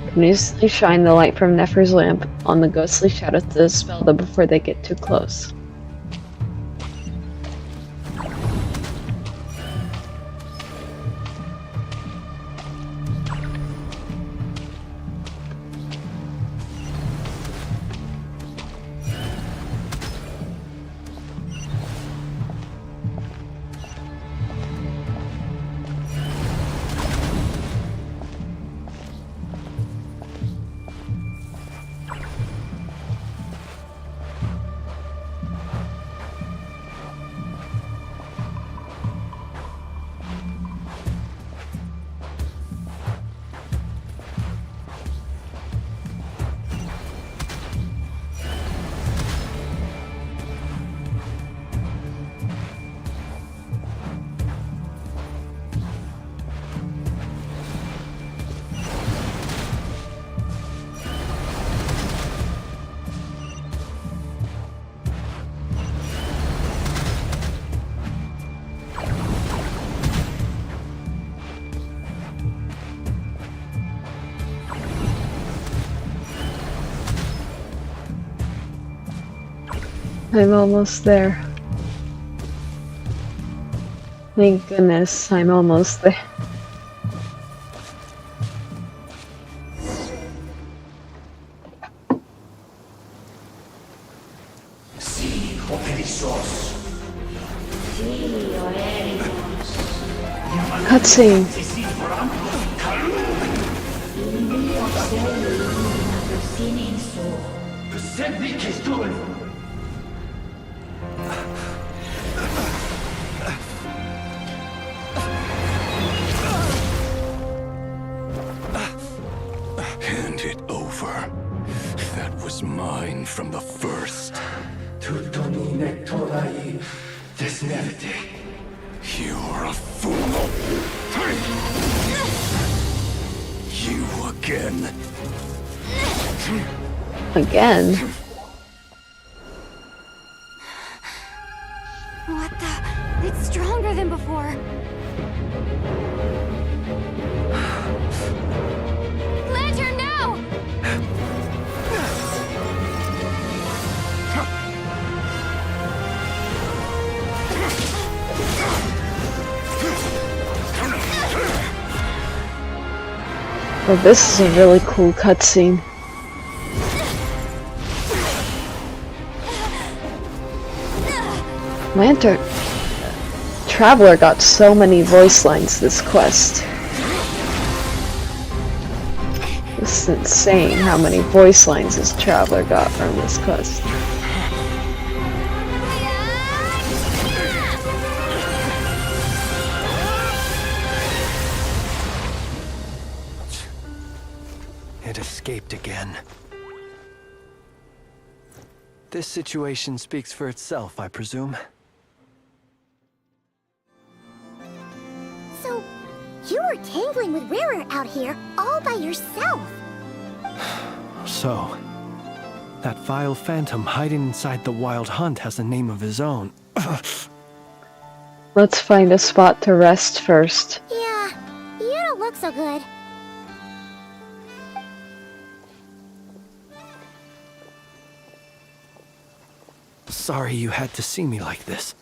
Continuously shine the light from Nefer's lamp on the ghostly shadows to dispel them before they get too close. I'm almost there. Thank goodness, I'm almost there. Cutscene. Hand it over. That was mine from the first. You're a fool. You again. Again? What the? It's stronger than before. Lantern, now! Well, this is a really cool cutscene. Lantern. Traveler got so many voice lines this quest. This is insane how many voice lines this Traveler got from this quest. It escaped again. This situation speaks for itself, I presume. So, you were tangling with Rarer out here all by yourself. So, that vile phantom hiding inside the Wild Hunt has a name of his own. Let's find a spot to rest first. Yeah, you don't look so good. Sorry you had to see me like this.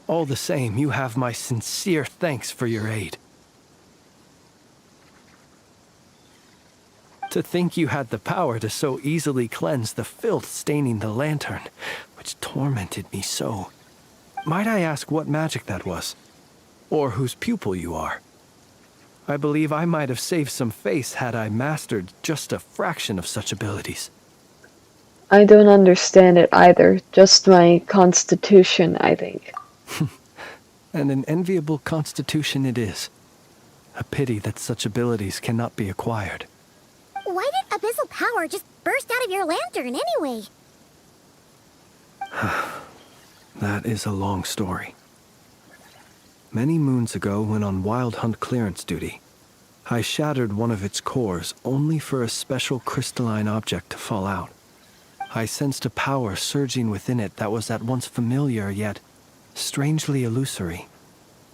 All the same, you have my sincere thanks for your aid. To think you had the power to so easily cleanse the filth staining the lantern, which tormented me so. Might I ask what magic that was? Or whose pupil you are? I believe I might have saved some face had I mastered just a fraction of such abilities. I don't understand it either, just my constitution, I think. And an enviable constitution it is. A pity that such abilities cannot be acquired. Why did abyssal power just burst out of your lantern anyway? That is a long story. Many moons ago, when on Wild Hunt clearance duty, I shattered one of its cores only for a special crystalline object to fall out. I sensed a power surging within it that was at once familiar yet strangely illusory.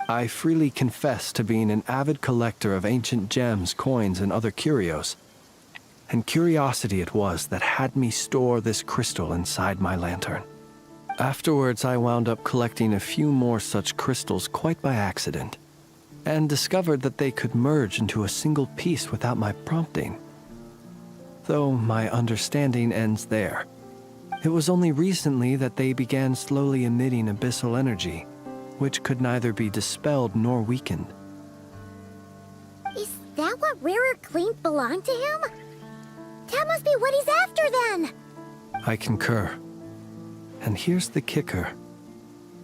I freely confess to being an avid collector of ancient gems, coins, and other curios. And curiosity it was that had me store this crystal inside my lantern. Afterwards, I wound up collecting a few more such crystals quite by accident, and discovered that they could merge into a single piece without my prompting. Though my understanding ends there. It was only recently that they began slowly emitting abyssal energy, which could neither be dispelled nor weakened. Is that what Rarer claimed belonged to him? That must be what he's after then! I concur. And here's the kicker.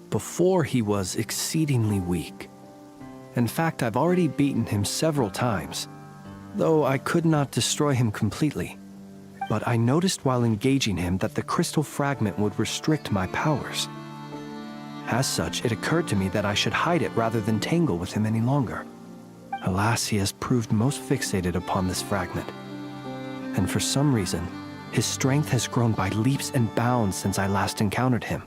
Before he was exceedingly weak. In fact, I've already beaten him several times, though I could not destroy him completely. But I noticed while engaging him that the crystal fragment would restrict my powers. As such, it occurred to me that I should hide it rather than tangle with him any longer. Alas, he has proved most fixated upon this fragment. And for some reason, his strength has grown by leaps and bounds since I last encountered him.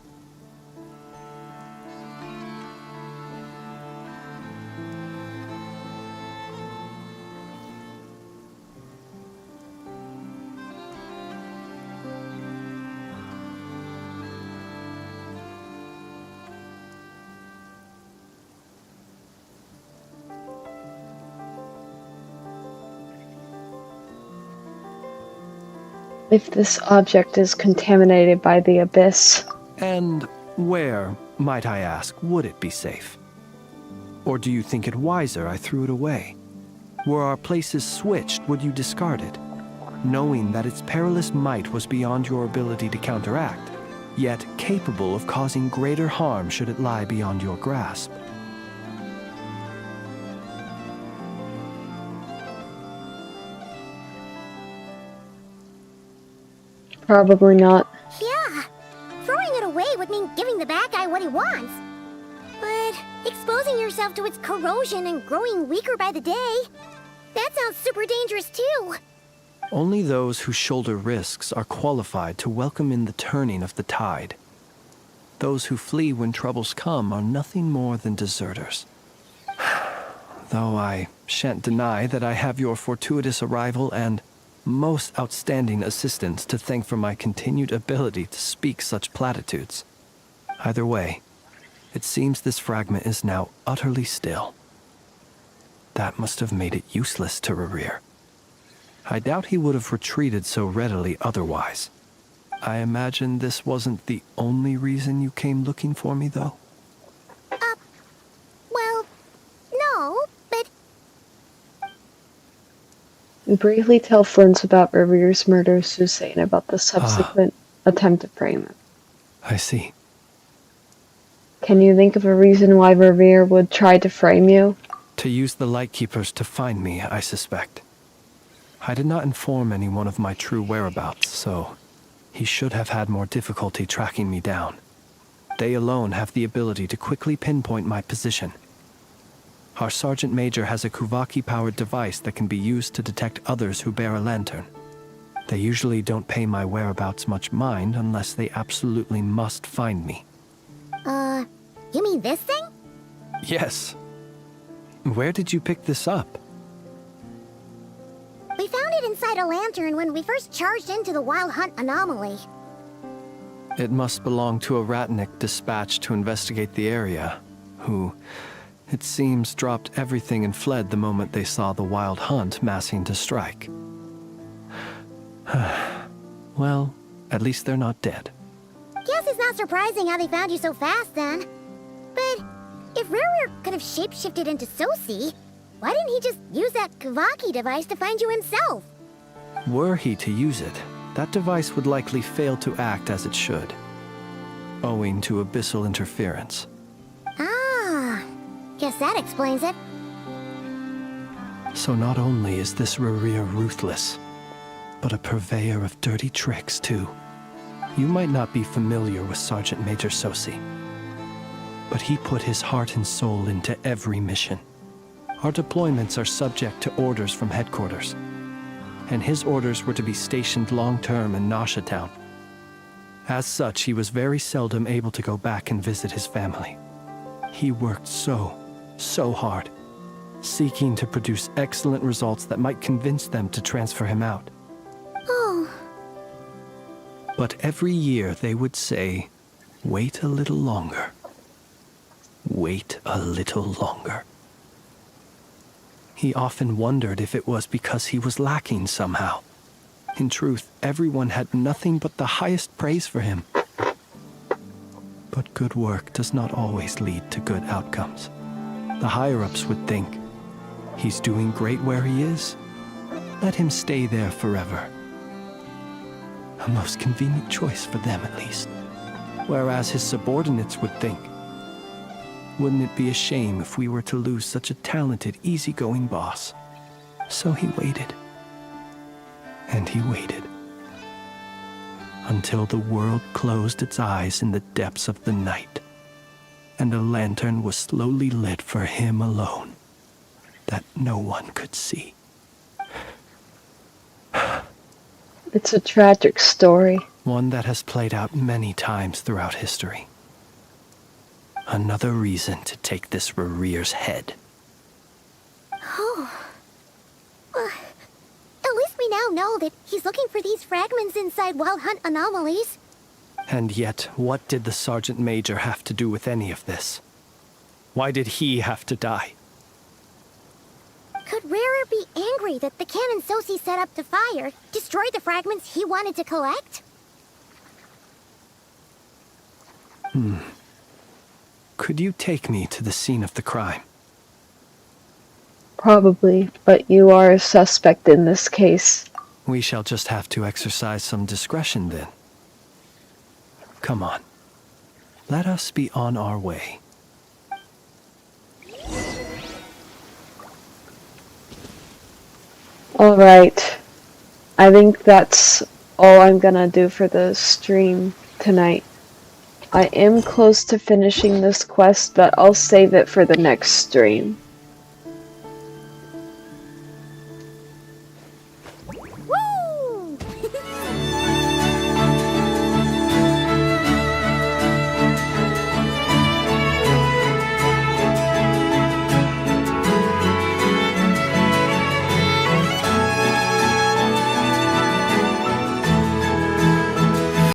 If this object is contaminated by the abyss. And where, might I ask, would it be safe? Or do you think it wiser I threw it away? Were our places switched, would you discard it, knowing that its perilous might was beyond your ability to counteract, yet capable of causing greater harm should it lie beyond your grasp? Probably not. Yeah, throwing it away would mean giving the bad guy what he wants. But exposing yourself to its corrosion and growing weaker by the day, that sounds super dangerous too. Only those who shoulder risks are qualified to welcome in the turning of the tide. Those who flee when troubles come are nothing more than deserters. Though I shan't deny that I have your fortuitous arrival and most outstanding assistance to thank for my continued ability to speak such platitudes. Either way, it seems this fragment is now utterly still. That must have made it useless to Rerir. I doubt he would have retreated so readily otherwise. I imagine this wasn't the only reason you came looking for me, though? Well, no, but... We briefly tell Flint about Rerir's murder of Suzanne about the subsequent attempt to frame it. I see. Can you think of a reason why Rerir would try to frame you? To use the Lightkeepers to find me, I suspect. I did not inform anyone of my true whereabouts, so he should have had more difficulty tracking me down. They alone have the ability to quickly pinpoint my position. Our Sergeant Major has a Kuvaki-powered device that can be used to detect others who bear a lantern. They usually don't pay my whereabouts much mind unless they absolutely must find me. You mean this thing? Yes. Where did you pick this up? We found it inside a lantern when we first charged into the Wild Hunt anomaly. It must belong to a Ratnik dispatched to investigate the area, who, it seems, dropped everything and fled the moment they saw the Wild Hunt massing to strike. Well, at least they're not dead. Guess it's not surprising how they found you so fast then. But if Rerir could have shapeshifted into Sosi, why didn't he just use that Kavaki device to find you himself? Were he to use it, that device would likely fail to act as it should, owing to abyssal interference. Guess that explains it. So not only is this Rerir ruthless, but a purveyor of dirty tricks too. You might not be familiar with Sergeant Major Sosi, but he put his heart and soul into every mission. Our deployments are subject to orders from headquarters, and his orders were to be stationed long-term in Nasha Town. As such, he was very seldom able to go back and visit his family. He worked so hard, seeking to produce excellent results that might convince them to transfer him out. Oh. But every year they would say, "Wait a little longer. Wait a little longer." He often wondered if it was because he was lacking somehow. In truth, everyone had nothing but the highest praise for him. But good work does not always lead to good outcomes. The higher-ups would think, he's doing great where he is. Let him stay there forever. A most convenient choice for them, at least. Whereas his subordinates would think, wouldn't it be a shame if we were to lose such a talented, easygoing boss? So he waited. And he waited. Until the world closed its eyes in the depths of the night, and a lantern was slowly lit for him alone, that no one could see. It's a tragic story. One that has played out many times throughout history. Another reason to take this Rerir's head. Oh. Well, at least we now know that he's looking for these fragments inside Wild Hunt anomalies. And yet, what did the Sergeant Major have to do with any of this? Why did he have to die? Could Rarer be angry that the cannon Sosi set up to fire destroyed the fragments he wanted to collect? Could you take me to the scene of the crime? Probably, but you are a suspect in this case. We shall just have to exercise some discretion then. Come on. Let us be on our way. Alright. I think that's all I'm gonna do for the stream tonight. I am close to finishing this quest, but I'll save it for the next stream.